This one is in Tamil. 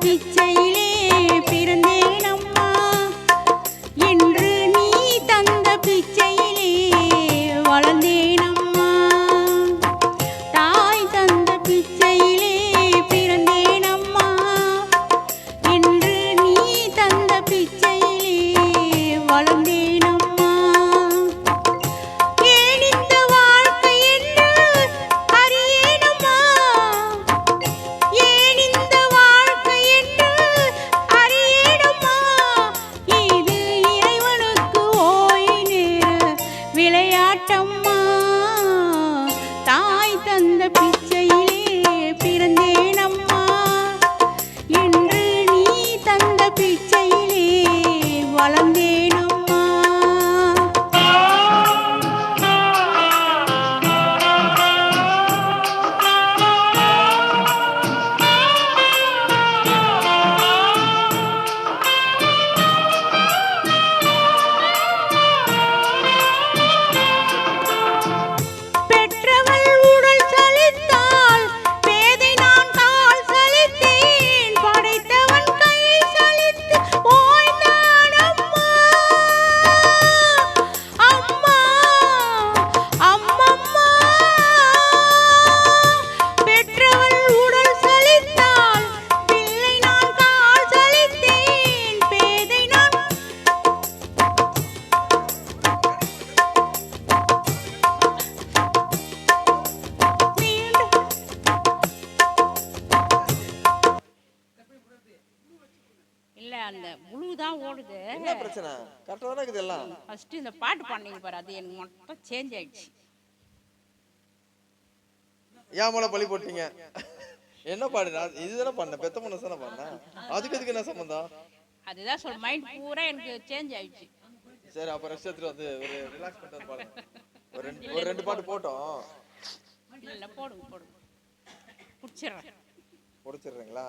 பிச்சையிலே பிறந்தேன் அம்மா, இன்று நீ தந்த பிச்சையிலே வளர்ந்தேன் அம்மா. தாய் தந்த பிச்சையிலே பிறந்தேன் அம்மா, இன்று நீ தந்த பிச்சையிலே வளர்ந்தேன் அம்மா. ஏன் இந்த வாழ்க்கை என்று அறியேனம்மா, ஏன் இந்த வாழ்க்கை என்று அறியேனம்மா. இது இறைவனுக்கு ஓய் நேர விளையாட்டம்மா. தாய் தந்த பிச்சையிலே பிறந்தேன் அம்மா, இன்று நீ தந்த பிச்சையிலே வளர்ந்தேன் அம்மா. பெற்றவள் உடல் சலித்தால் பேதை நான் கால் சலித்தேன், படைத்தவன் கை சலித்து ஓய்ந்தான் அம்மா. அம்மா அம்மம்மா, பெற்றவள் உடல் சலித்தால் பிள்ளை நான் கால் சலித்தேன், பேதை நான் மீண்டும் இல்ல அந்த முழு தான் ஓடுது. என்ன பிரச்சனை? கரெக்டா தானே இருக்குது எல்லாம். ஃபர்ஸ்ட் இந்த பாட்டு பாடுனீங்க பாரு, அது எனக்கு மட்டும் சேஞ்ச் ஆயிடுச்சு. ஏன் மேல பழி போட்டீங்க? என்ன பாடு? இதுதானே பண்ண பெத்த மனசு தானே பண்ண. அதுக்கு என்ன சம்பந்தம்? அதுதான் சொல், மைண்ட் பூரா எனக்கு சேஞ்ச் ஆயிடுச்சு. சரி அப்ப ரெஸ்ட் எடுத்துட்டு வந்து ஒரு ரிலாக்ஸ் பண்ணிட்டு வந்து பாடுங்க. ஒரு ரெண்டு பாட்டு போட்டோம். இல்ல போடுங்க போடுங்க, பிடிச்சிடுறேன். முடிச்சிடுறீங்களா?